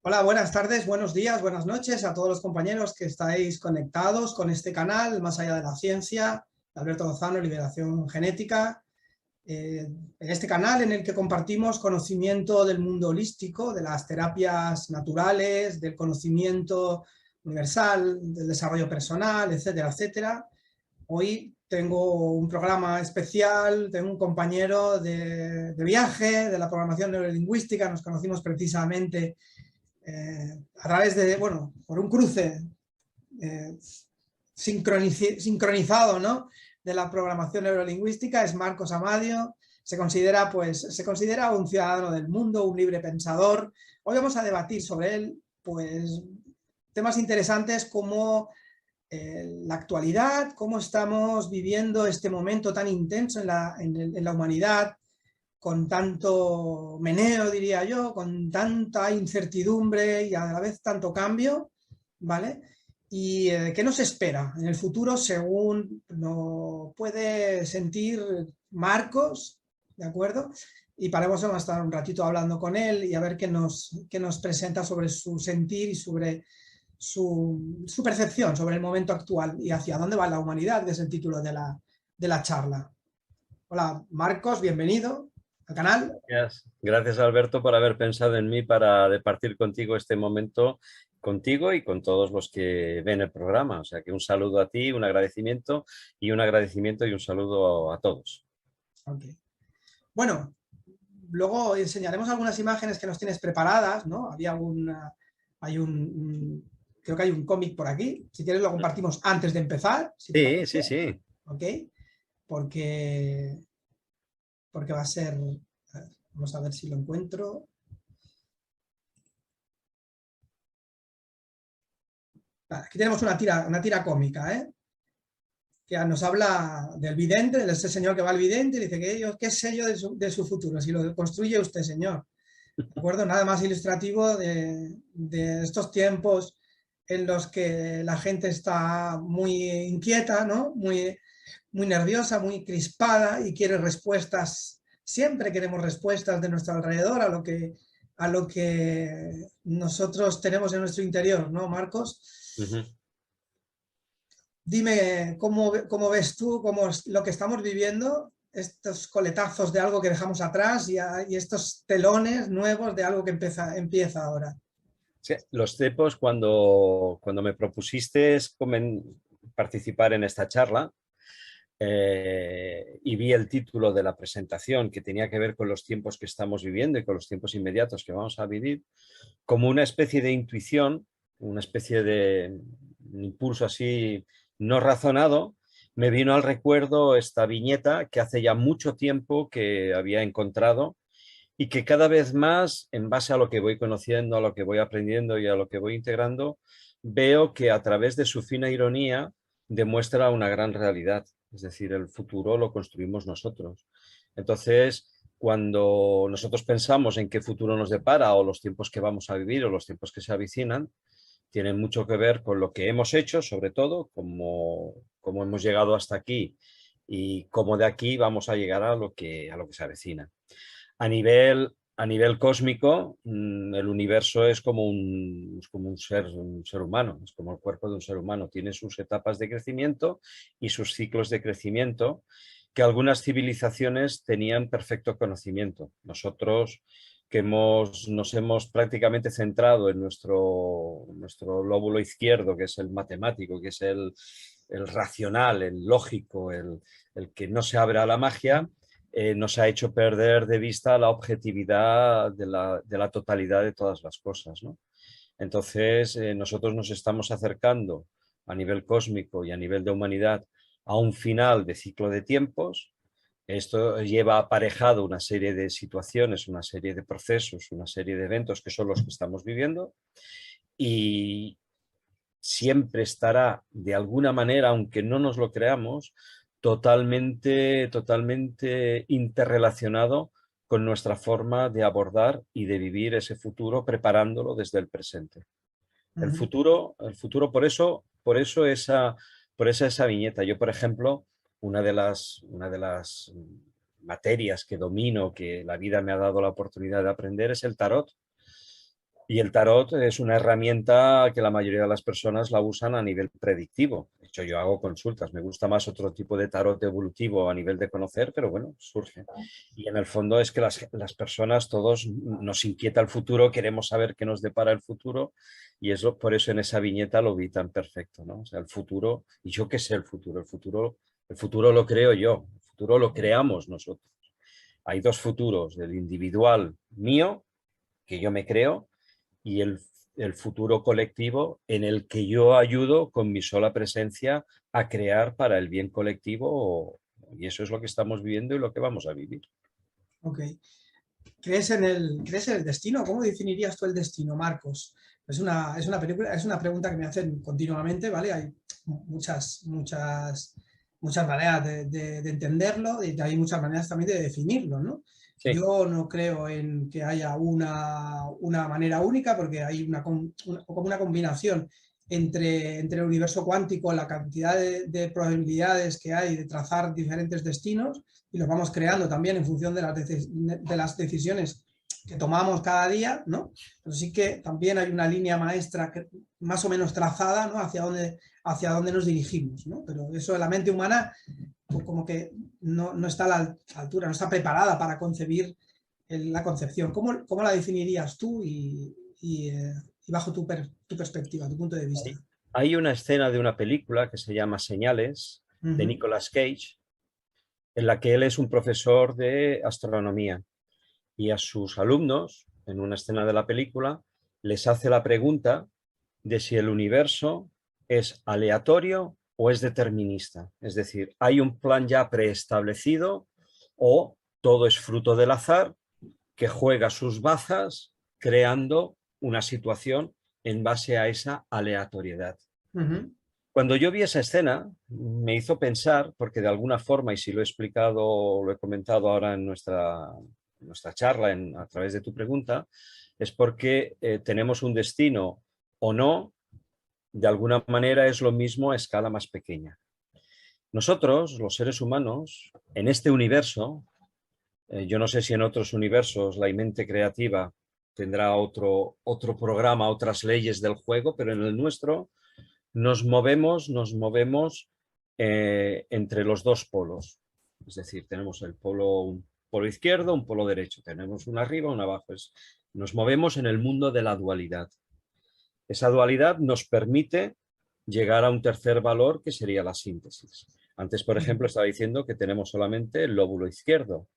Hola, buenas tardes, buenos días, buenas noches a todos los compañeros que estáis conectados con este canal, Más allá de la ciencia, de Alberto Lozano, Liberación Genética. En este canal en el que compartimos conocimiento del mundo holístico, de las terapias naturales, del conocimiento universal, del desarrollo personal, etcétera, etcétera. Hoy tengo un programa especial, tengo un compañero de viaje, de la programación neurolingüística, nos conocimos precisamente a través de, bueno, por un cruce eh, sincronizado, ¿no?, de la programación neurolingüística. Es Marcos Amadio, se considera un ciudadano del mundo, un libre pensador. Hoy vamos a debatir sobre él, pues, temas interesantes como la actualidad, cómo estamos viviendo este momento tan intenso en la humanidad, con tanto meneo, diría yo, con tanta incertidumbre y a la vez tanto cambio, ¿vale? Y qué nos espera en el futuro según lo puede sentir Marcos, ¿de acuerdo? Y para eso vamos a estar un ratito hablando con él y a ver qué nos presenta sobre su sentir y sobre su percepción sobre el momento actual y hacia dónde va la humanidad, que es el título de la charla. Hola, Marcos, bienvenido al canal. Gracias, Alberto, por haber pensado en mí para departir contigo este momento, contigo y con todos los que ven el programa. O sea que un saludo a ti, un agradecimiento y un saludo a todos. Okay. Bueno, luego enseñaremos algunas imágenes que nos tienes preparadas, ¿no? Creo que hay un cómic por aquí. Si quieres lo compartimos antes de empezar. Si te Sí, sí, parece. sí. Ok. Porque va a ser... Vamos a ver si lo encuentro. Vale, aquí tenemos una tira cómica, ¿eh?, que nos habla del vidente, de ese señor que va al vidente y dice que qué sé yo de su futuro, si lo construye usted, señor. ¿De acuerdo? Nada más ilustrativo de estos tiempos en los que la gente está muy inquieta, ¿no? Muy nerviosa, muy crispada y quiere respuestas. Siempre queremos respuestas de nuestro alrededor a lo que nosotros tenemos en nuestro interior, ¿no, Marcos? Uh-huh. Dime cómo ves tú lo que estamos viviendo, estos coletazos de algo que dejamos atrás y estos telones nuevos de algo que empieza ahora. Sí, los cepos, cuando me propusiste participar en esta charla y vi el título de la presentación que tenía que ver con los tiempos que estamos viviendo y con los tiempos inmediatos que vamos a vivir, como una especie de intuición, una especie de impulso así no razonado, me vino al recuerdo esta viñeta que hace ya mucho tiempo que había encontrado y que cada vez más, en base a lo que voy conociendo, a lo que voy aprendiendo y a lo que voy integrando, veo que a través de su fina ironía demuestra una gran realidad. Es decir, el futuro lo construimos nosotros. Entonces, cuando nosotros pensamos en qué futuro nos depara o los tiempos que vamos a vivir o los tiempos que se avecinan, tienen mucho que ver con lo que hemos hecho, sobre todo, cómo hemos llegado hasta aquí y cómo de aquí vamos a llegar a lo que se avecina. A nivel cósmico, el universo es como un ser humano, es como el cuerpo de un ser humano. Tiene sus etapas de crecimiento y sus ciclos de crecimiento que algunas civilizaciones tenían perfecto conocimiento. Nosotros que nos hemos prácticamente centrado en nuestro lóbulo izquierdo, que es el matemático, que es el racional, el lógico, el que no se abre a la magia, nos ha hecho perder de vista la objetividad de la totalidad de todas las cosas, ¿no? Entonces, nosotros nos estamos acercando a nivel cósmico y a nivel de humanidad a un final de ciclo de tiempos. Esto lleva aparejado una serie de situaciones, una serie de procesos, una serie de eventos que son los que estamos viviendo y siempre estará de alguna manera, aunque no nos lo creamos, totalmente interrelacionado con nuestra forma de abordar y de vivir ese futuro preparándolo desde el presente. El futuro por eso esa viñeta. Yo, por ejemplo, una de las materias que domino, que la vida me ha dado la oportunidad de aprender, es el tarot. Y el tarot es una herramienta que la mayoría de las personas la usan a nivel predictivo. De hecho, yo hago consultas. Me gusta más otro tipo de tarot evolutivo a nivel de conocer, pero bueno, surge. Y en el fondo es que las personas, todos nos inquieta el futuro, queremos saber qué nos depara el futuro y eso, por eso en esa viñeta lo vi tan perfecto, ¿no? O sea, el futuro, y yo qué sé el futuro lo creo yo, el futuro lo creamos nosotros. Hay dos futuros, el individual mío, que yo me creo, y el futuro colectivo en el que yo ayudo con mi sola presencia a crear para el bien colectivo y eso es lo que estamos viviendo y lo que vamos a vivir. Ok. ¿Crees en el destino? ¿Cómo definirías tú el destino, Marcos? Es una pregunta que me hacen continuamente, ¿vale? Hay muchas maneras de entenderlo y hay muchas maneras también de definirlo, ¿no? Sí. Yo no creo en que haya una manera única porque hay como una combinación entre el universo cuántico, la cantidad de probabilidades que hay de trazar diferentes destinos y los vamos creando también en función de las decisiones que tomamos cada día, ¿no? Pero sí que también hay una línea maestra más o menos trazada, ¿no? Hacia dónde nos dirigimos, ¿no? Pero eso de la mente humana pues como que no está a la altura, no está preparada para concebir la concepción. ¿Cómo la definirías tú y bajo tu perspectiva, tu punto de vista? Hay una escena de una película que se llama Señales, de Nicolas Cage, en la que él es un profesor de astronomía y a sus alumnos, en una escena de la película, les hace la pregunta de si el universo es aleatorio o es determinista. Es decir, hay un plan ya preestablecido o todo es fruto del azar que juega sus bazas creando una situación en base a esa aleatoriedad. Cuando yo vi esa escena, me hizo pensar, porque de alguna forma, y si lo he explicado, lo he comentado ahora en nuestra charla a través de tu pregunta, es porque tenemos un destino o no, de alguna manera es lo mismo a escala más pequeña. Nosotros, los seres humanos, en este universo, yo no sé si en otros universos la mente creativa tendrá otro programa, otras leyes del juego, pero en el nuestro nos movemos entre los dos polos. Es decir, tenemos un polo izquierdo, un polo derecho. Tenemos uno arriba, uno abajo. Nos movemos en el mundo de la dualidad. Esa dualidad nos permite llegar a un tercer valor que sería la síntesis. Antes, por ejemplo, estaba diciendo que tenemos solamente el lóbulo izquierdo.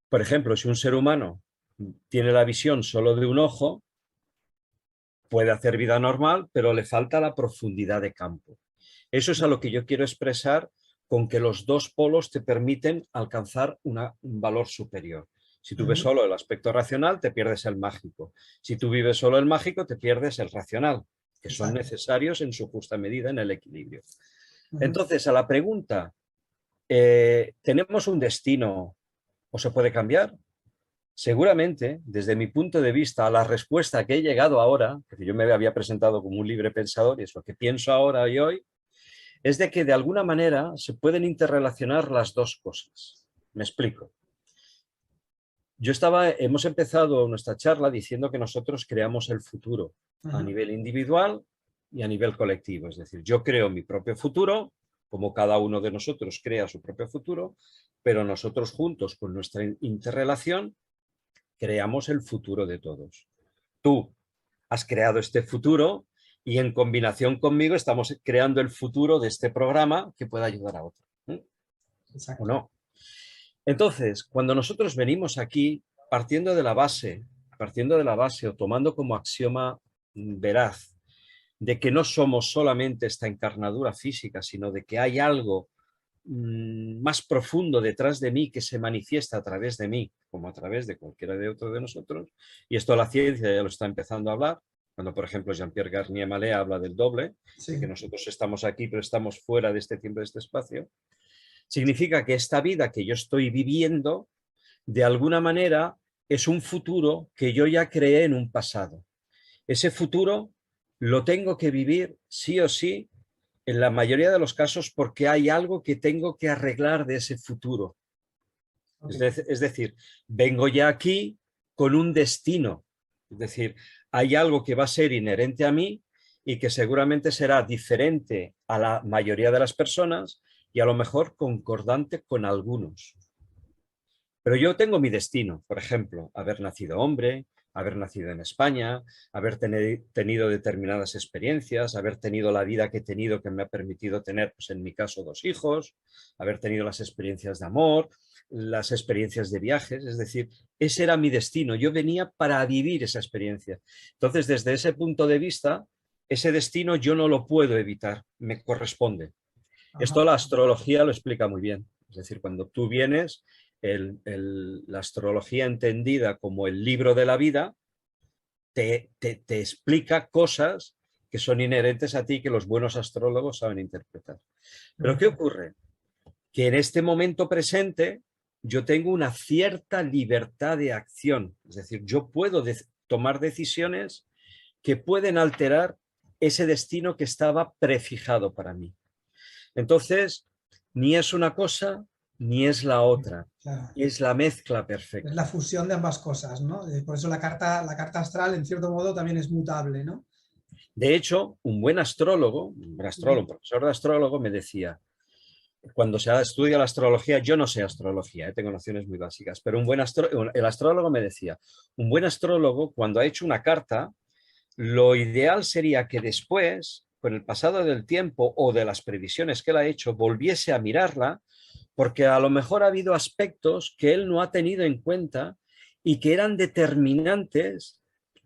Por ejemplo, si un ser humano tiene la visión solo de un ojo, puede hacer vida normal, pero le falta la profundidad de campo. Eso es a lo que yo quiero expresar con que los dos polos te permiten alcanzar un valor superior. Si tú ves solo el aspecto racional, te pierdes el mágico. Si tú vives solo el mágico, te pierdes el racional, que son necesarios en su justa medida en el equilibrio. Entonces, a la pregunta, ¿tenemos un destino o se puede cambiar? Seguramente, desde mi punto de vista, a la respuesta que he llegado ahora, que yo me había presentado como un libre pensador y es lo que pienso ahora y hoy, es de que de alguna manera se pueden interrelacionar las dos cosas. Me explico. Hemos empezado nuestra charla diciendo que nosotros creamos el futuro a nivel individual y a nivel colectivo. Es decir, yo creo mi propio futuro, como cada uno de nosotros crea su propio futuro, pero nosotros juntos con nuestra interrelación creamos el futuro de todos. Tú has creado este futuro y en combinación conmigo estamos creando el futuro de este programa que pueda ayudar a otro. ¿O no? Entonces, cuando nosotros venimos aquí partiendo de la base o tomando como axioma veraz de que no somos solamente esta encarnadura física, sino de que hay algo más profundo detrás de mí que se manifiesta a través de mí, como a través de cualquiera de otro de nosotros, y esto la ciencia ya lo está empezando a hablar, cuando por ejemplo Jean-Pierre Garnier-Mallet habla del doble, de que nosotros estamos aquí pero estamos fuera de este tiempo, de este espacio, significa que esta vida que yo estoy viviendo, de alguna manera, es un futuro que yo ya creé en un pasado. Ese futuro lo tengo que vivir sí o sí en la mayoría de los casos porque hay algo que tengo que arreglar de ese futuro. Es decir, vengo ya aquí con un destino Es decir, hay algo que va a ser inherente a mí y que seguramente será diferente a la mayoría de las personas y a lo mejor concordante con algunos. Pero yo tengo mi destino, por ejemplo, haber nacido hombre, haber nacido en España, haber tenido determinadas experiencias, haber tenido la vida que he tenido que me ha permitido tener, pues en mi caso, 2 hijos, haber tenido las experiencias de amor, las experiencias de viajes, es decir, ese era mi destino, yo venía para vivir esa experiencia. Entonces, desde ese punto de vista, ese destino yo no lo puedo evitar, me corresponde. Ajá. Esto la astrología lo explica muy bien. Es decir, cuando tú vienes, la astrología entendida como el libro de la vida, te explica cosas que son inherentes a ti que los buenos astrólogos saben interpretar. Pero ¿qué ocurre? Que en este momento presente yo tengo una cierta libertad de acción. Es decir, yo puedo tomar decisiones que pueden alterar ese destino que estaba prefijado para mí. Entonces, ni es una cosa ni es la otra. Claro. Es la mezcla Es perfecta. la fusión de ambas cosas, ¿no? Por eso la carta astral, en cierto modo, también es mutable, ¿no? De hecho, un buen astrólogo, un profesor de astrólogo me decía, cuando se estudia la astrología, yo no sé astrología, tengo nociones muy básicas, pero el astrólogo me decía, un buen astrólogo cuando ha hecho una carta, lo ideal sería que después, con el pasado del tiempo o de las previsiones que él ha hecho, volviese a mirarla, porque a lo mejor ha habido aspectos que él no ha tenido en cuenta y que eran determinantes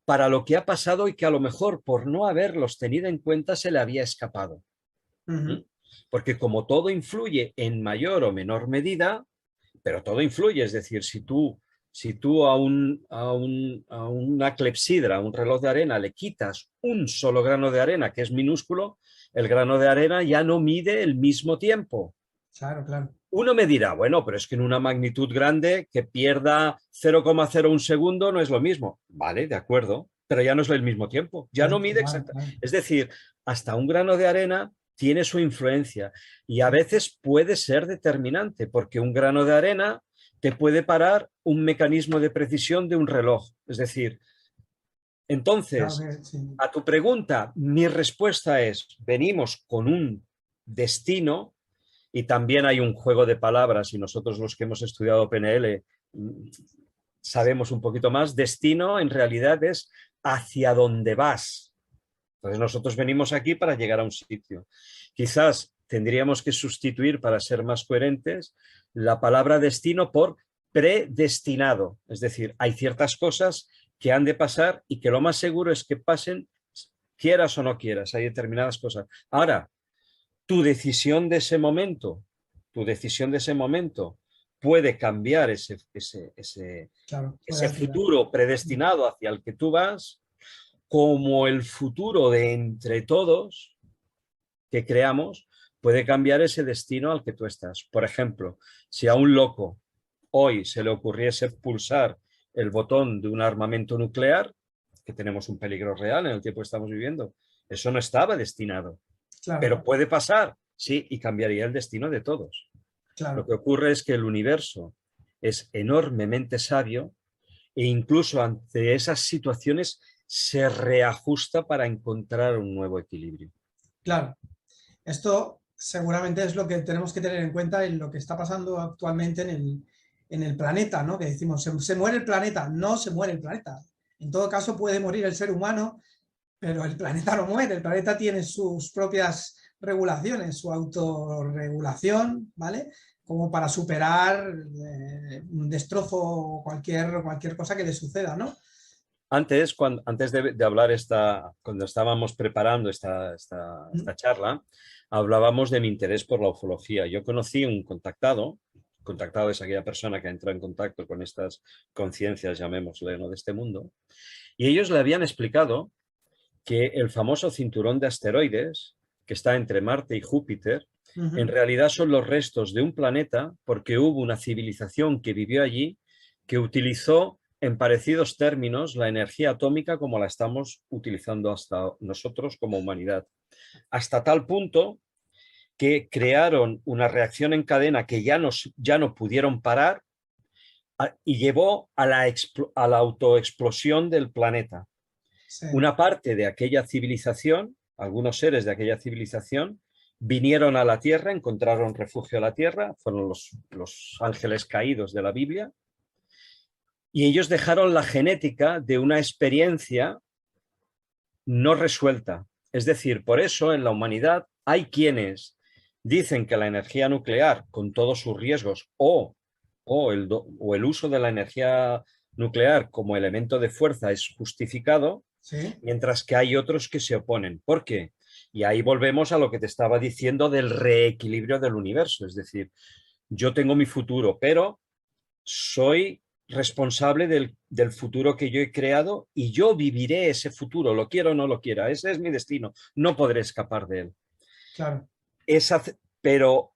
para lo que ha pasado y que a lo mejor por no haberlos tenido en cuenta se le había escapado. ¿Mm? Porque como todo influye en mayor o menor medida, pero todo influye, es decir, si tú a una clepsidra, a un reloj de arena, le quitas un solo grano de arena, que es minúsculo, el grano de arena ya no mide el mismo tiempo. Claro, claro. Uno me dirá, bueno, pero es que en una magnitud grande que pierda 0,01 segundo no es lo mismo. Vale, de acuerdo, pero ya no es el mismo tiempo, ya no mide Claro, exactamente. claro. Es decir, hasta un grano de arena tiene su influencia y a veces puede ser determinante porque un grano de arena te puede parar un mecanismo de precisión de un reloj. Es decir, Claro entonces, que sí. a tu pregunta, mi respuesta es, venimos con un destino y también hay un juego de palabras y nosotros los que hemos estudiado PNL sabemos un poquito más. Destino en realidad es hacia dónde vas. Entonces nosotros venimos aquí para llegar a un sitio. Quizás tendríamos que sustituir, para ser más coherentes, la palabra destino por predestinado. Es decir, hay ciertas cosas que han de pasar y que lo más seguro es que pasen quieras o no quieras. Hay determinadas cosas. Ahora, tu decisión de ese momento, tu decisión de ese momento puede cambiar Claro, puede ese alterar. futuro predestinado hacia el que tú vas, como el futuro de entre todos que creamos puede cambiar ese destino al que tú estás. Por ejemplo, si a un loco hoy se le ocurriese pulsar el botón de un armamento nuclear, que tenemos un peligro real en el tiempo que estamos viviendo, eso no estaba destinado. Claro, Pero puede pasar, sí, y cambiaría el destino de todos. Lo claro. que ocurre es que el universo es enormemente sabio e incluso ante esas situaciones se reajusta para encontrar un nuevo equilibrio. Claro. Esto seguramente es lo que tenemos que tener en cuenta en lo que está pasando actualmente en el planeta, ¿no? Que decimos, se muere el planeta. No se muere el planeta. En todo caso puede morir el ser humano, pero el planeta no muere. El planeta tiene sus propias regulaciones, su autorregulación, ¿vale? Como para superar un destrozo o cualquier cosa que le suceda, ¿no? Antes de hablar cuando estábamos preparando esta charla, hablábamos de mi interés por la ufología. Yo conocí un contactado es aquella persona que entra en contacto con estas conciencias, llamémosle, ¿no?, de este mundo, y ellos le habían explicado que el famoso cinturón de asteroides, que está entre Marte y Júpiter, en realidad son los restos de un planeta porque hubo una civilización que vivió allí que utilizó en parecidos términos la energía atómica como la estamos utilizando hasta nosotros como humanidad. Hasta tal punto que crearon una reacción en cadena que ya no pudieron parar y llevó a la autoexplosión del planeta. sí, Una parte de aquella civilización, algunos seres de aquella civilización, vinieron a la Tierra, encontraron refugio a la Tierra, fueron los ángeles caídos de la Biblia, y ellos dejaron la genética de una experiencia no resuelta. Es decir, por eso en la humanidad hay quienes dicen que la energía nuclear, con todos sus riesgos, o el uso de la energía nuclear como elemento de fuerza es justificado, sí, mientras que hay otros que se oponen. ¿Por qué? Y ahí volvemos a lo que te estaba diciendo del reequilibrio del universo. Es decir, yo tengo mi futuro, pero soy responsable del futuro que yo he creado y yo viviré ese futuro, lo quiero o no lo quiera. Ese es mi destino, no podré escapar de él. claro. Esa, pero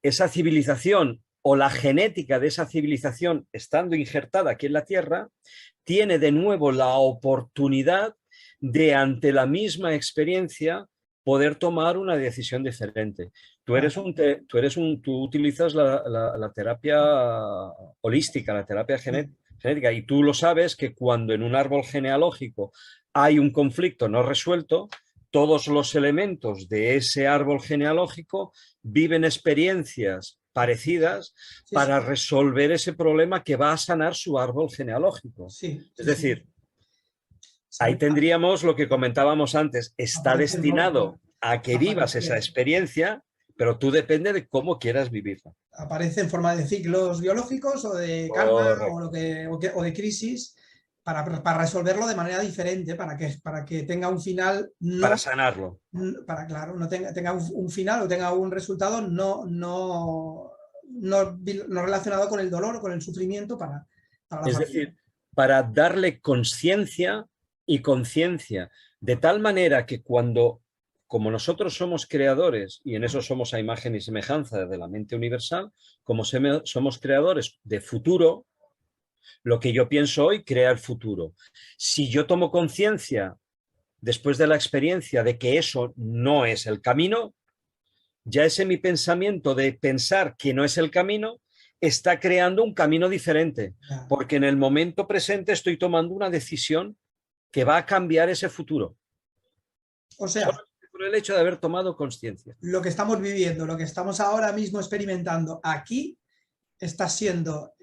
esa civilización o la genética de esa civilización estando injertada aquí en la Tierra, tiene de nuevo la oportunidad de, ante la misma experiencia, poder tomar una decisión diferente. Tú utilizas la terapia holística, la terapia genética, y tú lo sabes que cuando en un árbol genealógico hay un conflicto no resuelto, todos los elementos de ese árbol genealógico viven experiencias parecidas Sí, para sí, resolver ese problema que va a sanar su árbol genealógico. sí, Es sí, sí. decir, ahí tendríamos lo que Sí. comentábamos antes, está Aparece en forma, destinado a que vivas esa aparece, experiencia, pero tú depende de cómo quieras vivirla. aparece en forma de ciclos biológicos o de karma o, Correcto. o de crisis para resolverlo de manera diferente, para que tenga un final Para no, sanarlo. para claro, no tenga un final o tenga un resultado no relacionado con el dolor o con el sufrimiento para la Es familia. decir, para darle conciencia y conciencia, de tal manera que cuando, como nosotros somos creadores, y en eso somos a imagen y semejanza de la mente universal, como somos creadores de futuro, lo que yo pienso hoy crea el futuro. Si yo tomo conciencia después de la experiencia de que eso no es el camino, ya ese mi pensamiento de pensar que no es el camino está creando un camino diferente, Ya. porque en el momento presente estoy tomando una decisión que va a cambiar ese futuro, O sea, solo por el hecho de haber tomado conciencia. lo que estamos viviendo, lo que estamos ahora mismo experimentando aquí, está siendo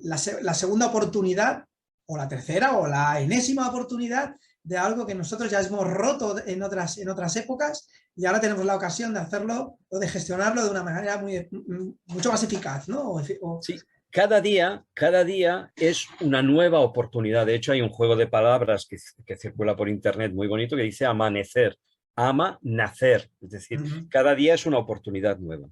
la segunda oportunidad, o la tercera, o la enésima oportunidad de algo que nosotros ya hemos roto en otras épocas y ahora tenemos la ocasión de hacerlo o de gestionarlo de una manera mucho más eficaz, ¿no? Sí, cada día es una nueva oportunidad. De hecho, hay un juego de palabras que circula por internet muy bonito que dice amanecer, ama, nacer. Es decir, cada día es una oportunidad nueva.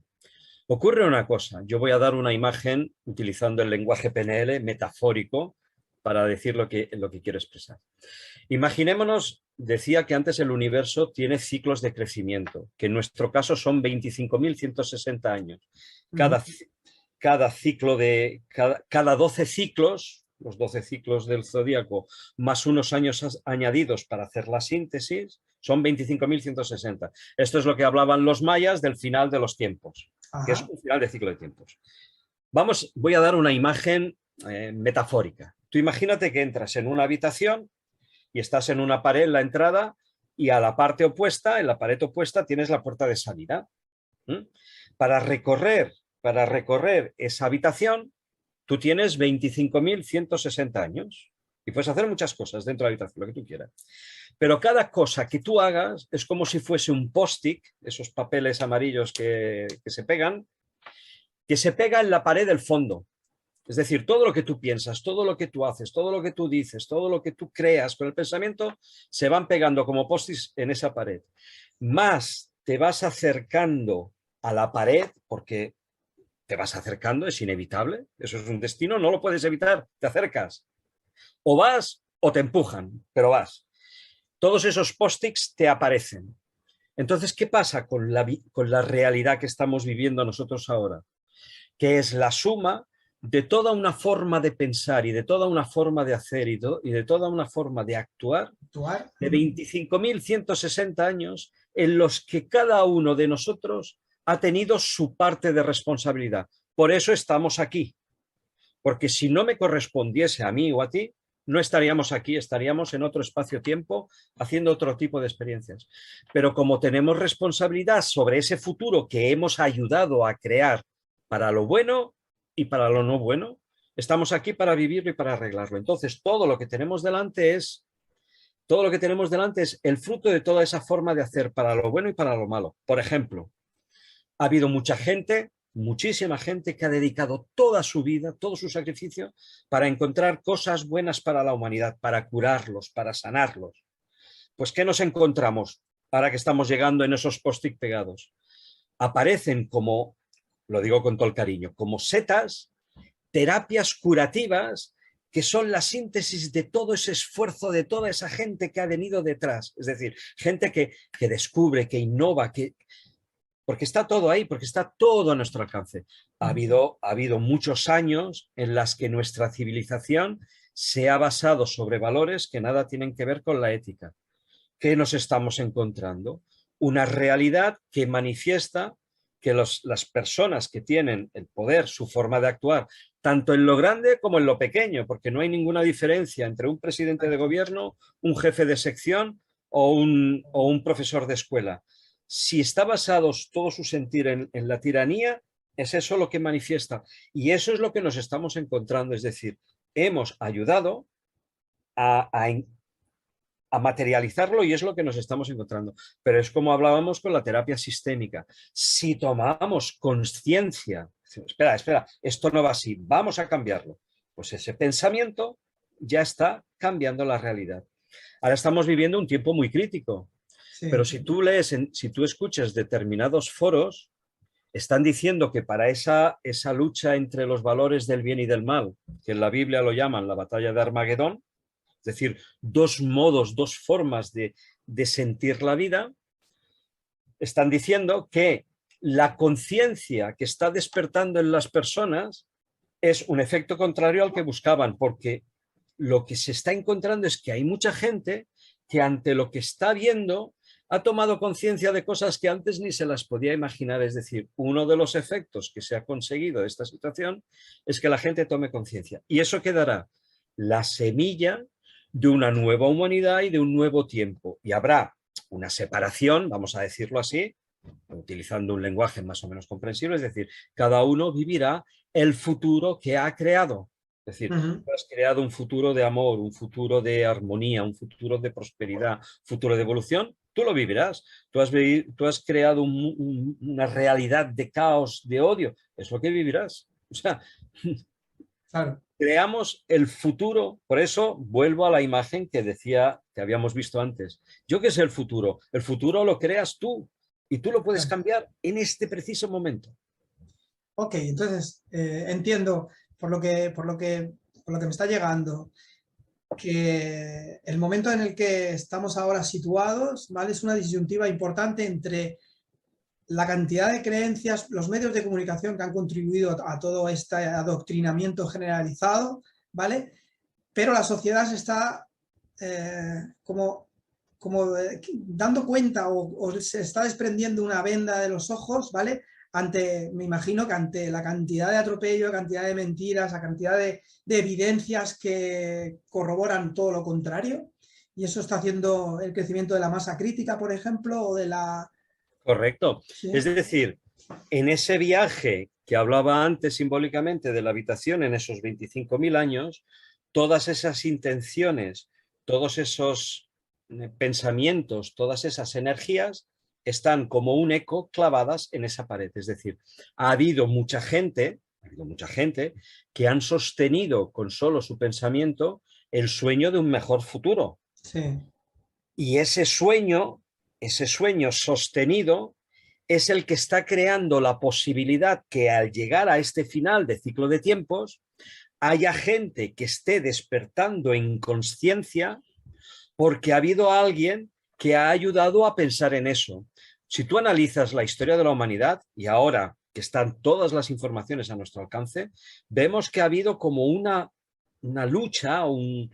Ocurre una cosa, yo voy a dar una imagen utilizando el lenguaje PNL metafórico para decir lo que quiero expresar. Imaginémonos, decía que antes el universo tiene ciclos de crecimiento, que en nuestro caso son 25.160 años. Cada, cada ciclo cada 12 ciclos, los 12 ciclos del zodíaco, más unos años añadidos para hacer la síntesis, son 25.160. Esto es lo que hablaban los mayas del final de los tiempos, que es Ajá, un final de ciclo de tiempos. Voy a dar una imagen metafórica. Tú imagínate que entras en una habitación y estás en una pared en la entrada y a la parte opuesta, en la pared opuesta, tienes la puerta de salida. ¿Mm? Para recorrer, para recorrer esa habitación, tú tienes 25.160 años y puedes hacer muchas cosas dentro de la habitación, lo que tú quieras. Pero cada cosa que tú hagas es como si fuese un post-it, esos papeles amarillos que se pegan, que se pega en la pared del fondo. Es decir, todo lo que tú piensas, todo lo que tú haces, todo lo que tú dices, todo lo que tú creas con el pensamiento, se van pegando como post-its en esa pared. Más te vas acercando a la pared, porque te vas acercando, es inevitable, eso es un destino, no lo puedes evitar, te acercas. O vas o te empujan, pero vas. Todos esos post-its te aparecen. Entonces, ¿qué pasa con la realidad que estamos viviendo nosotros ahora? Que es la suma de toda una forma de pensar y de toda una forma de hacer y de toda una forma de actuar actuar. de 25.160 años en los que cada uno de nosotros ha tenido su parte de responsabilidad. Por eso estamos aquí, porque si no me correspondiese a mí o a ti, no estaríamos aquí, estaríamos en otro espacio-tiempo haciendo otro tipo de experiencias. Pero como tenemos responsabilidad sobre ese futuro que hemos ayudado a crear para lo bueno y para lo no bueno, estamos aquí para vivirlo y para arreglarlo. Entonces, todo lo que tenemos delante es el fruto de toda esa forma de hacer para lo bueno y para lo malo. Por ejemplo, ha habido mucha gente, muchísima gente que ha dedicado toda su vida, todo su sacrificio para encontrar cosas buenas para la humanidad, para curarlos, para sanarlos. Pues ¿qué nos encontramos ahora que estamos llegando en esos post-it pegados? Aparecen como, lo digo con todo el cariño, como setas, terapias curativas que son la síntesis de todo ese esfuerzo de toda esa gente que ha venido detrás. Es decir, gente que descubre, que innova, porque está todo ahí, porque está todo a nuestro alcance. Ha habido muchos años en las que nuestra civilización se ha basado sobre valores que nada tienen que ver con la ética. ¿Qué nos estamos encontrando? Una realidad que manifiesta que las personas que tienen el poder, su forma de actuar, tanto en lo grande como en lo pequeño, porque no hay ninguna diferencia entre un presidente de gobierno, un jefe de sección o un profesor de escuela. Si está basado todo su sentir en la tiranía, es eso lo que manifiesta. Y eso es lo que nos estamos encontrando. Es decir, hemos ayudado a materializarlo y es lo que nos estamos encontrando. Pero es como hablábamos con la terapia sistémica. Si tomamos conciencia, espera, esto no va así, vamos a cambiarlo, pues ese pensamiento ya está cambiando la realidad. Ahora estamos viviendo un tiempo muy crítico, Sí. pero si tú lees, si tú escuchas determinados foros, están diciendo que para esa lucha entre los valores del bien y del mal, que en la Biblia lo llaman la batalla de Armagedón, es decir, dos modos, dos formas de sentir la vida, están diciendo que la conciencia que está despertando en las personas es un efecto contrario al que buscaban, porque lo que se está encontrando es que hay mucha gente que ante lo que está viendo ha tomado conciencia de cosas que antes ni se las podía imaginar. Es decir, uno de los efectos que se ha conseguido de esta situación es que la gente tome conciencia. Y eso quedará la semilla de una nueva humanidad y de un nuevo tiempo. Y habrá una separación, vamos a decirlo así, utilizando un lenguaje más o menos comprensible, es decir, cada uno vivirá el futuro que ha creado. Es decir, tú has creado un futuro de amor, un futuro de armonía, un futuro de prosperidad, un futuro de evolución, tú lo vivirás. Tú has creado una realidad de caos, de odio, es lo que vivirás. O sea, claro. Creamos el futuro. Por eso vuelvo a la imagen que decía, que habíamos visto antes. ¿Yo qué sé el futuro? El futuro lo creas tú y tú lo puedes cambiar en este preciso momento. Ok, entonces entiendo por lo que me está llegando que el momento en el que estamos ahora situados, ¿vale? Es una disyuntiva importante entre la cantidad de creencias, los medios de comunicación que han contribuido a todo este adoctrinamiento generalizado, ¿vale? Pero la sociedad se está como dando cuenta o se está desprendiendo una venda de los ojos, ¿vale? Me imagino que ante la cantidad de atropello, la cantidad de mentiras, la cantidad de evidencias que corroboran todo lo contrario, y eso está haciendo el crecimiento de la masa crítica, por ejemplo, o de la... Correcto. ¿Sí? Es decir, en ese viaje que hablaba antes simbólicamente de la habitación en esos 25.000 años, todas esas intenciones, todos esos pensamientos, todas esas energías están como un eco clavadas en esa pared. Es decir, ha habido mucha gente que han sostenido con solo su pensamiento el sueño de un mejor futuro. Sí. Y ese sueño sostenido es el que está creando la posibilidad que al llegar a este final de ciclo de tiempos haya gente que esté despertando en conciencia porque ha habido alguien que ha ayudado a pensar en eso. Si tú analizas la historia de la humanidad y ahora que están todas las informaciones a nuestro alcance, vemos que ha habido como una lucha, un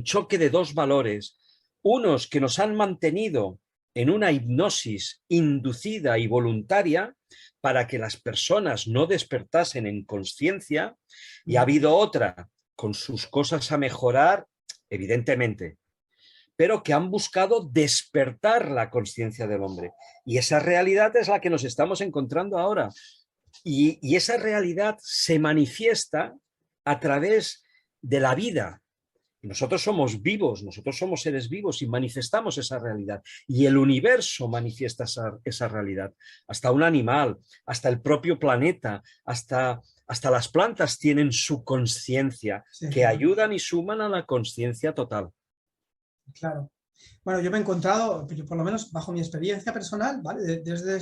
choque de dos valores. Unos que nos han mantenido en una hipnosis inducida y voluntaria, para que las personas no despertasen en conciencia, y ha habido otra con sus cosas a mejorar, evidentemente, pero que han buscado despertar la conciencia del hombre. Y esa realidad es la que nos estamos encontrando ahora. Y esa realidad se manifiesta a través de la vida. Nosotros somos vivos, nosotros somos seres vivos y manifestamos esa realidad. Y el universo manifiesta esa realidad. Hasta un animal, hasta el propio planeta, hasta las plantas tienen su conciencia, Sí, que ayudan y suman a la conciencia total. claro. Bueno, yo me he encontrado, por lo menos bajo mi experiencia personal, ¿vale? Desde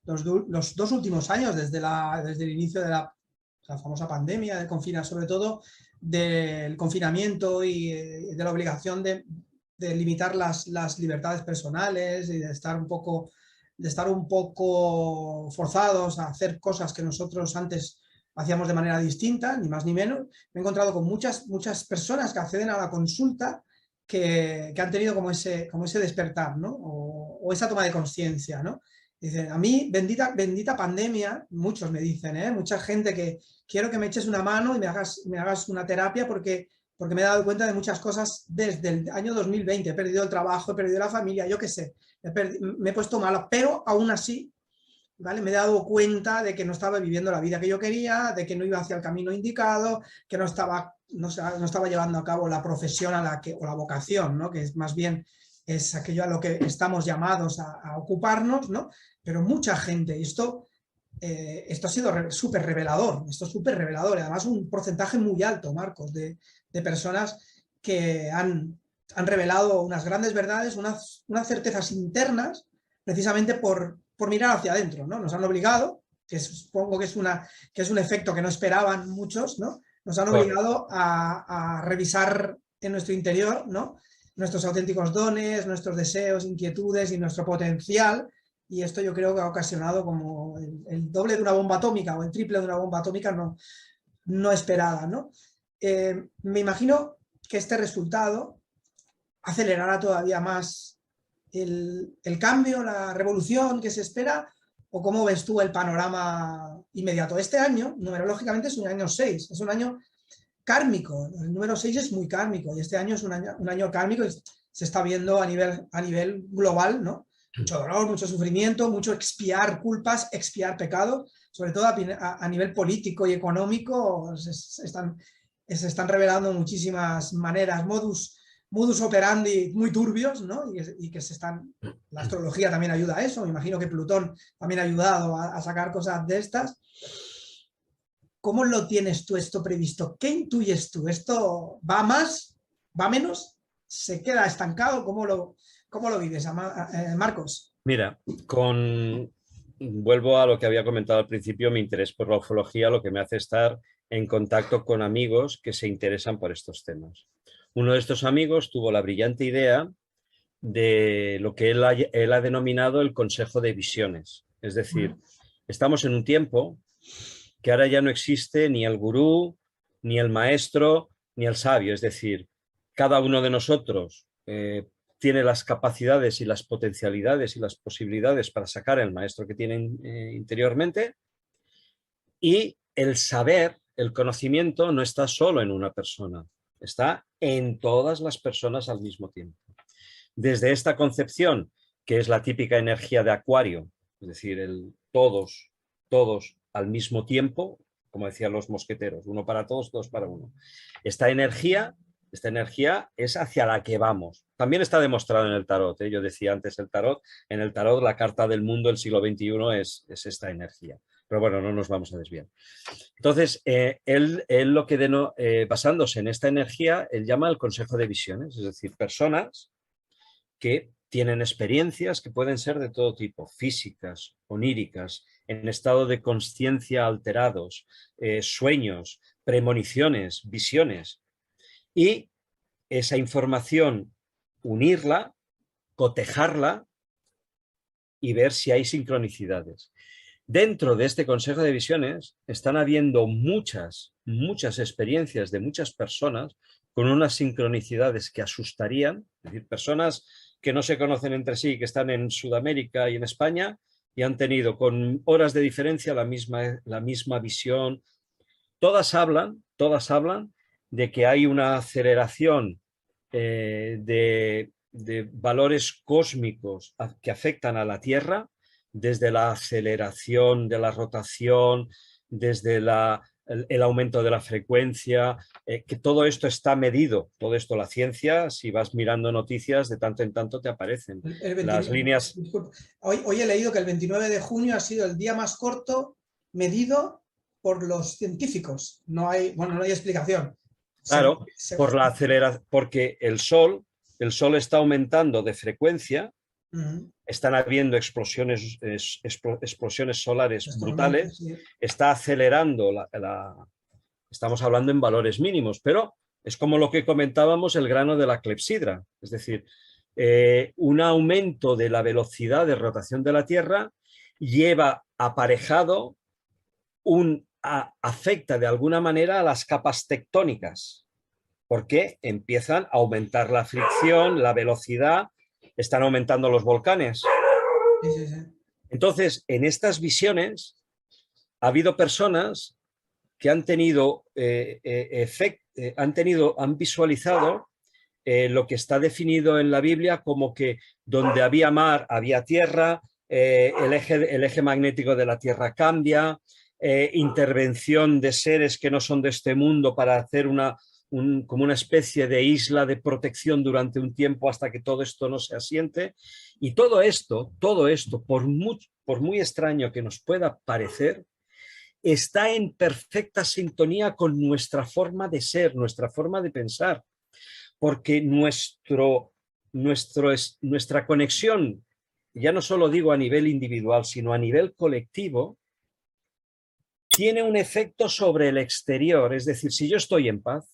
los 2 últimos años, desde el inicio de la famosa pandemia, del confinamiento, sobre todo del confinamiento y de la obligación de limitar las libertades personales y de estar un poco forzados a hacer cosas que nosotros antes hacíamos de manera distinta, ni más ni menos. Me he encontrado con muchas personas que acceden a la consulta que han tenido como ese despertar, ¿no? O esa toma de conciencia, ¿no? Dicen, a mí, bendita pandemia, muchos me dicen, mucha gente que quiero que me eches una mano y me hagas una terapia porque me he dado cuenta de muchas cosas desde el año 2020. He perdido el trabajo, he perdido la familia, yo qué sé, me he puesto mala, pero aún así, ¿vale? Me he dado cuenta de que no estaba viviendo la vida que yo quería, de que no iba hacia el camino indicado, que no estaba llevando a cabo la profesión o la vocación, ¿no? Que es más bien es aquello a lo que estamos llamados a ocuparnos, ¿no? Pero mucha gente, y esto ha sido súper revelador, y además un porcentaje muy alto, Marcos, de personas que han revelado unas grandes verdades, unas certezas internas, precisamente por mirar hacia adentro, ¿no? Nos han obligado, que supongo que es un efecto que no esperaban muchos, ¿no? Nos han obligado a revisar en nuestro interior, ¿no? Nuestros auténticos dones, nuestros deseos, inquietudes y nuestro potencial. Y esto yo creo que ha ocasionado como el doble de una bomba atómica o el triple de una bomba atómica no esperada, ¿no? Me imagino que este resultado acelerará todavía más el cambio, la revolución que se espera, o cómo ves tú el panorama inmediato. Este año, numerológicamente, es un año 6, es un año kármico, el número 6 es muy kármico, y este año es un año kármico y se está viendo a nivel global, ¿no? Mucho dolor, mucho sufrimiento, mucho expiar culpas, expiar pecados, sobre todo a nivel político y económico. Se están revelando muchísimas maneras, modus operandi muy turbios, ¿no? Y que la astrología también ayuda a eso. Me imagino que Plutón también ha ayudado a sacar cosas de estas. ¿Cómo lo tienes tú esto previsto? ¿Qué intuyes tú? ¿Esto va más? ¿Va menos? ¿Se queda estancado? ¿Cómo lo vives, Marcos? Mira, vuelvo a lo que había comentado al principio, mi interés por la ufología, lo que me hace estar en contacto con amigos que se interesan por estos temas. Uno de estos amigos tuvo la brillante idea de lo que él ha denominado el Consejo de Visiones. Es decir, estamos en un tiempo que ahora ya no existe ni el gurú, ni el maestro, ni el sabio. Es decir, cada uno de nosotros tiene las capacidades y las potencialidades y las posibilidades para sacar el maestro que tiene interiormente, y el saber, el conocimiento no está solo en una persona, está en todas las personas al mismo tiempo. Desde esta concepción, que es la típica energía de Acuario, es decir, todos al mismo tiempo, como decían los mosqueteros, uno para todos, todos para uno. Esta energía es hacia la que vamos. También está demostrado en el tarot. Yo decía antes en el tarot la carta del mundo del siglo XXI es esta energía. Pero bueno, no nos vamos a desviar. Entonces, él lo que basándose en esta energía, él llama el Consejo de Visiones, es decir, personas que tienen experiencias que pueden ser de todo tipo, físicas, oníricas, en estado de consciencia alterados, sueños, premoniciones, visiones. Y esa información, unirla, cotejarla y ver si hay sincronicidades. Dentro de este Consejo de Visiones están habiendo muchas experiencias de muchas personas con unas sincronicidades que asustarían, es decir, personas que no se conocen entre sí, que están en Sudamérica y en España, y han tenido con horas de diferencia la misma visión. Todas hablan de que hay una aceleración de valores cósmicos que afectan a la Tierra, desde la aceleración de la rotación, desde el aumento de la frecuencia, que todo esto está medido, todo esto la ciencia, si vas mirando noticias, de tanto en tanto te aparecen. Las líneas... Hoy he leído que el 29 de junio ha sido el día más corto medido por los científicos. No hay explicación. Claro, porque el Sol está aumentando de frecuencia, están habiendo explosiones solares brutales, sí. Está acelerando, estamos hablando en valores mínimos, pero es como lo que comentábamos, el grano de la clepsidra, es decir, un aumento de la velocidad de rotación de la Tierra lleva aparejado afecta de alguna manera a las capas tectónicas, porque empiezan a aumentar la fricción, la velocidad, están aumentando los volcanes. Sí. Entonces, en estas visiones ha habido personas que han han visualizado lo que está definido en la Biblia como que donde había mar había tierra, el eje magnético de la Tierra cambia, intervención de seres que no son de este mundo para hacer como una especie de isla de protección durante un tiempo hasta que todo esto no se asiente. Y todo esto, por muy extraño que nos pueda parecer, está en perfecta sintonía con nuestra forma de ser, nuestra forma de pensar, porque nuestra conexión, ya no solo digo a nivel individual, sino a nivel colectivo, tiene un efecto sobre el exterior. Es decir, si yo estoy en paz,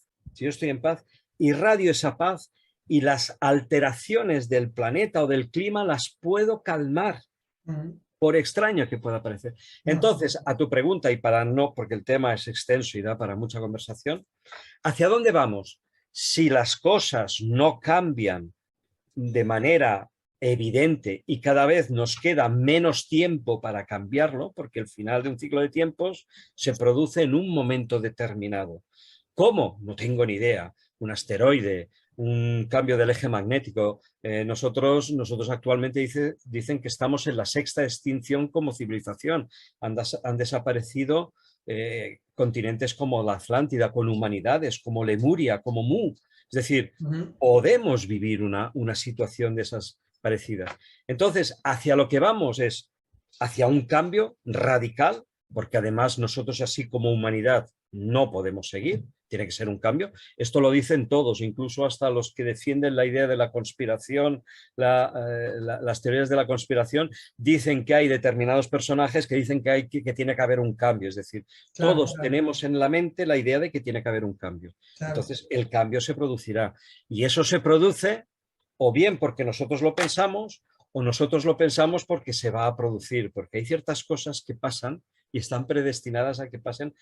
irradio esa paz y las alteraciones del planeta o del clima las puedo calmar, por extraño que pueda parecer. Entonces, a tu pregunta, y porque el tema es extenso y da para mucha conversación, ¿hacia dónde vamos? Si las cosas no cambian de manera evidente y cada vez nos queda menos tiempo para cambiarlo, porque el final de un ciclo de tiempos se produce en un momento determinado. ¿Cómo? No tengo ni idea. Un asteroide, un cambio del eje magnético. Nosotros actualmente dicen que estamos en la 6ª extinción como civilización. Han desaparecido continentes como la Atlántida, con humanidades, como Lemuria, como Mu. Es decir, podemos vivir una situación de esas parecidas. Entonces, hacia lo que vamos es hacia un cambio radical, porque además nosotros así como humanidad no podemos seguir, tiene que ser un cambio. Esto lo dicen todos, incluso hasta los que defienden la idea de la conspiración, las teorías de la conspiración, dicen que hay determinados personajes que dicen que tiene que haber un cambio. Es decir, todos tenemos en la mente la idea de que tiene que haber un cambio. Entonces, el cambio se producirá. Y eso se produce o bien porque nosotros lo pensamos o nosotros lo pensamos porque se va a producir, porque hay ciertas cosas que pasan y están predestinadas a que pasen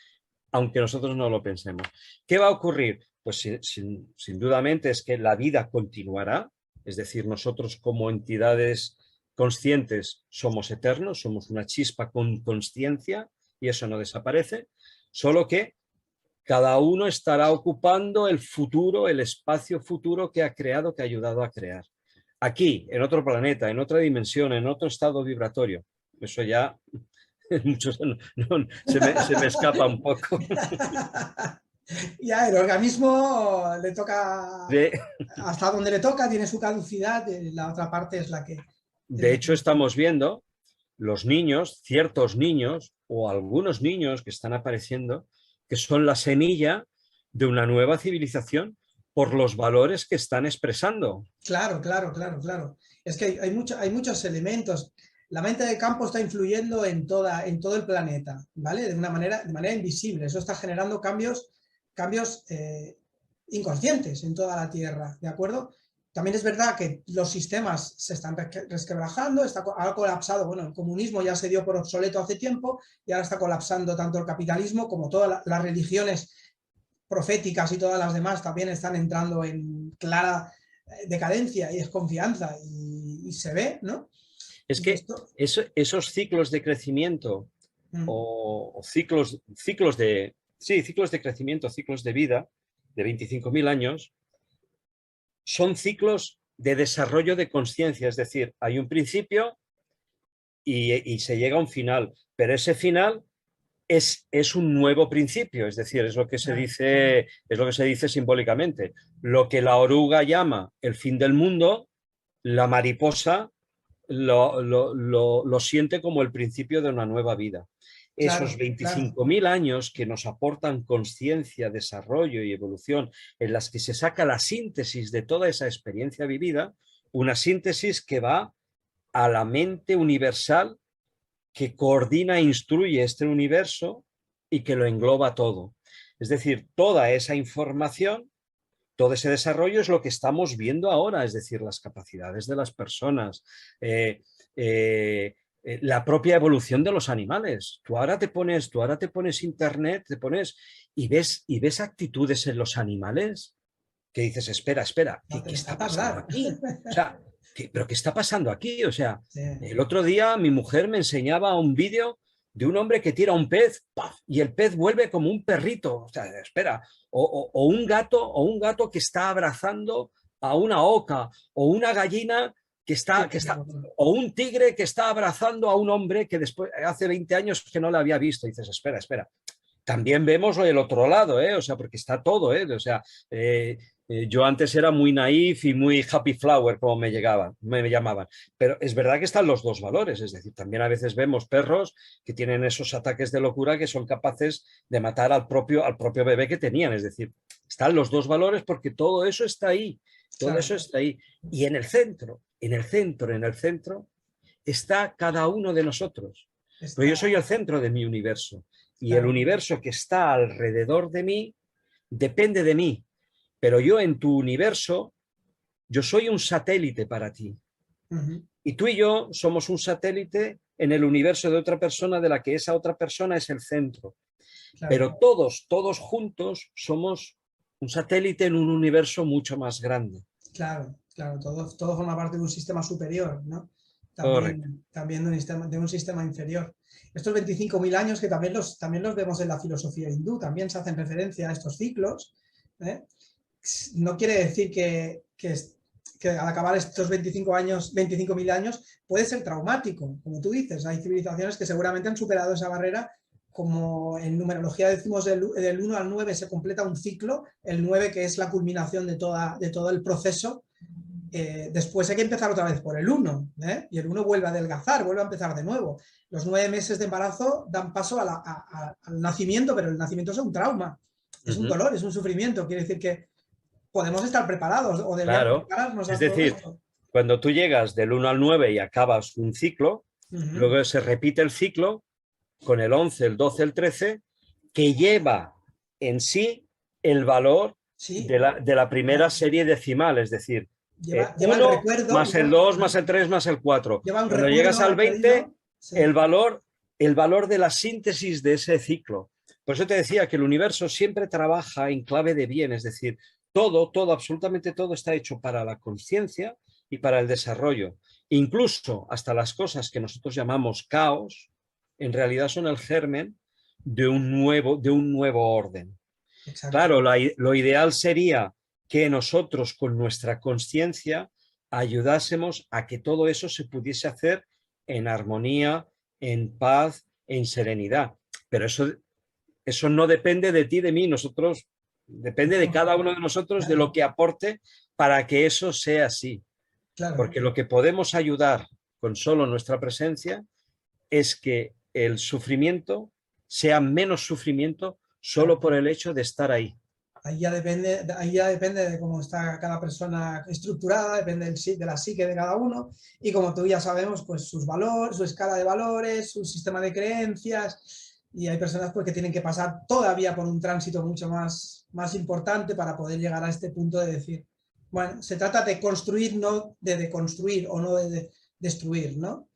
aunque nosotros no lo pensemos. ¿Qué va a ocurrir? Pues sin dudamente es que la vida continuará, es decir, nosotros como entidades conscientes somos eternos, somos una chispa con consciencia y eso no desaparece, solo que cada uno estará ocupando el futuro, el espacio futuro que ha creado, que ha ayudado a crear. Aquí, en otro planeta, en otra dimensión, en otro estado vibratorio. Eso ya... se me escapa un poco. Ya, el organismo le toca hasta donde le toca, tiene su caducidad, la otra parte es la que... De hecho, estamos viendo los niños, ciertos niños o algunos niños que están apareciendo, que son la semilla de una nueva civilización por los valores que están expresando. Claro. Es que hay muchos elementos. La mente de campo está influyendo en todo el planeta, ¿vale? De manera invisible. Eso está generando cambios inconscientes en toda la Tierra, ¿de acuerdo? También es verdad que los sistemas se están resquebrajando, ha colapsado, bueno, el comunismo ya se dio por obsoleto hace tiempo y ahora está colapsando tanto el capitalismo como todas las religiones proféticas y todas las demás también están entrando en clara decadencia y desconfianza y se ve, ¿no? Es Y que esto, esos ciclos de crecimiento mm, o ciclos de, sí, ciclos de crecimiento, ciclos de vida de 25.000 años, son ciclos de desarrollo de conciencia, es decir, hay un principio y se llega a un final, pero ese final es un nuevo principio, es decir, claro, es lo que se dice simbólicamente. Lo que la oruga llama el fin del mundo, la mariposa lo siente como el principio de una nueva vida. Esos claro, claro. 25.000 años que nos aportan conciencia, desarrollo y evolución, en las que se saca la síntesis de toda esa experiencia vivida, una síntesis que va a la mente universal que coordina e instruye este universo y que lo engloba todo. Es decir, toda esa información, todo ese desarrollo es lo que estamos viendo ahora, es decir, las capacidades de las personas, eh, eh, la propia evolución de los animales. Tú ahora te pones internet, te pones y ves actitudes en los animales que dices, espera, espera, No ¿qué te deja está pasando hablar. aquí? O sea, ¿pero qué está pasando aquí? O sea, Sí, el otro día mi mujer me enseñaba un vídeo de un hombre que tira un pez, ¡paf! Y el pez vuelve como un perrito. O sea, espera, o un gato que está abrazando a una oca, o una gallina sí, o un tigre que está abrazando a un hombre que después, hace 20 años que no le había visto. Y dices, espera, espera, también vemos el otro lado, ¿eh? O sea, porque está todo, ¿eh? O sea, yo antes era muy naif y muy happy flower, como me llamaban, pero es verdad que están los dos valores, es decir, también a veces vemos perros que tienen esos ataques de locura que son capaces de matar al propio bebé que tenían, es decir, están los dos valores porque todo eso está ahí, todo claro. eso está ahí. Y en el centro, en el centro, en el centro, está cada uno de nosotros. Pero yo Está, soy el centro de mi universo y el claro. universo que está alrededor de mí depende de mí. Pero yo en tu universo, yo soy un satélite para ti. Ujú, Y tú y yo somos un satélite en el universo de otra persona de la que esa otra persona es el centro. claro, Pero todos, todos juntos somos un satélite en un universo mucho más grande. claro, claro. Todo forma parte de un sistema superior, ¿no? Correcto. También de un sistema inferior. Estos 25.000 años que también los vemos en la filosofía hindú, también se hacen referencia a estos ciclos, ¿eh? No quiere decir que al acabar estos 25.000 años puede ser traumático, como tú dices. Hay civilizaciones que seguramente han superado esa barrera, como en numerología decimos del 1 al 9 se completa un ciclo, el 9 que es la culminación de todo el proceso. Después hay que empezar otra vez por el 1, ¿eh? Y el 1 vuelve a adelgazar, vuelve a empezar de nuevo. Los 9 meses de embarazo dan paso al nacimiento, pero el nacimiento es un trauma, es un Uh-huh. dolor, es un sufrimiento. Quiere decir que podemos estar preparados o deberíamos Claro. prepararnos Es a todo decir, esto. cuando tú llegas del 1 al 9 y acabas un ciclo, Uh -huh. luego se repite el ciclo con el 11, el 12, el 13, que lleva en sí el valor Sí, de la primera claro. serie decimal, es decir, Lleva el 1 recuerdo, más el 2 más el 3 más el 4. lleva un Cuando llegas recuerdo al 20, adquirido. Sí, el valor, el valor de la síntesis de ese ciclo. Por eso te decía que el universo siempre trabaja en clave de bien, es decir, todo, absolutamente todo está hecho para la conciencia y para el desarrollo. Incluso hasta las cosas que nosotros llamamos caos, en realidad son el germen de un nuevo orden. exacto. Claro, lo ideal sería que nosotros con nuestra conciencia ayudásemos a que todo eso se pudiese hacer en armonía, en paz, en serenidad. Pero eso no depende de ti, de mí, nosotros, depende de No, cada uno de nosotros de lo claro, que aporte para que eso sea así. claro. Porque lo que podemos ayudar con solo nuestra presencia es que el sufrimiento sea menos sufrimiento solo Claro. por el hecho de estar ahí. Ahí ya depende de cómo está cada persona estructurada, depende de la psique de cada uno, y como tú ya sabemos, pues sus valores, su escala de valores, su sistema de creencias, y hay personas pues, que tienen que pasar todavía por un tránsito mucho más importante para poder llegar a este punto de decir, bueno, se trata de construir, no de deconstruir o no de destruir, ¿no?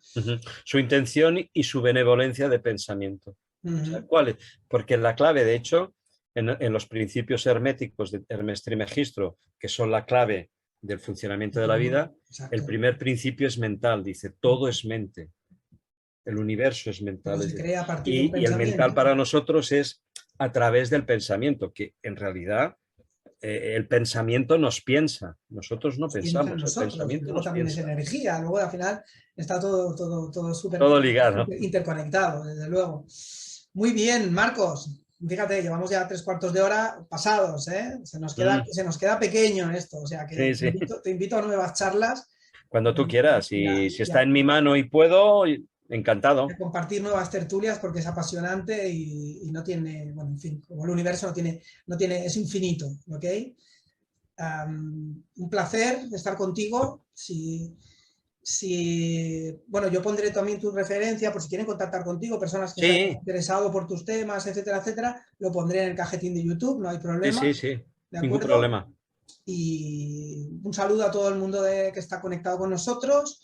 Su intención y su benevolencia de pensamiento. Uh O sea, -huh. ¿cuál es? Porque la clave, de hecho, en los principios herméticos de Hermes Trismegisto, que son la clave del funcionamiento de la vida, Exacto. el primer principio es mental, dice, todo es mente. El universo es mental. Se crea a partir de un Y el mental pensamiento. para nosotros es a través del pensamiento, que en realidad el pensamiento nos piensa, nosotros no pensamos, el Nosotros. pensamiento Luego nos también es piensa. energía, luego al final está todo súper Todo ligado. interconectado, desde luego. Muy bien, Marcos. Fíjate, llevamos ya 3/4 de hora pasados, ¿eh? Se nos queda pequeño esto, o sea que Sí. te invito a nuevas charlas. Cuando tú quieras, y si está en mi mano y puedo, encantado. Compartir nuevas tertulias porque es apasionante y no tiene, bueno, en fin, como el universo no tiene, es infinito, ¿ok? Un placer estar contigo. Bueno, yo pondré también tu referencia por si quieren contactar contigo, personas que están interesados por tus temas, etcétera, etcétera, lo pondré en el cajetín de YouTube, no hay problema. Sí, ¿De ningún acuerdo? problema. Y un saludo a todo el mundo que está conectado con nosotros.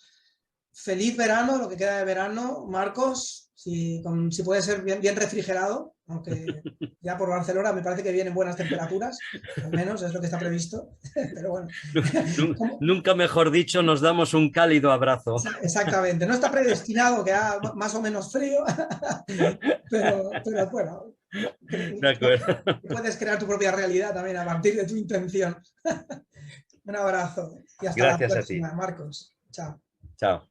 Feliz verano, lo que queda de verano, Marcos, si puede ser bien refrigerado, aunque ya por Barcelona me parece que vienen buenas temperaturas, al menos es lo que está previsto, pero bueno. Nunca mejor dicho, nos damos un cálido abrazo. Exactamente, no está predestinado que haga más o menos frío, pero bueno, De acuerdo. puedes crear tu propia realidad también a partir de tu intención. Un abrazo y hasta Gracias la a ti. próxima, Marcos. Chao. Chao.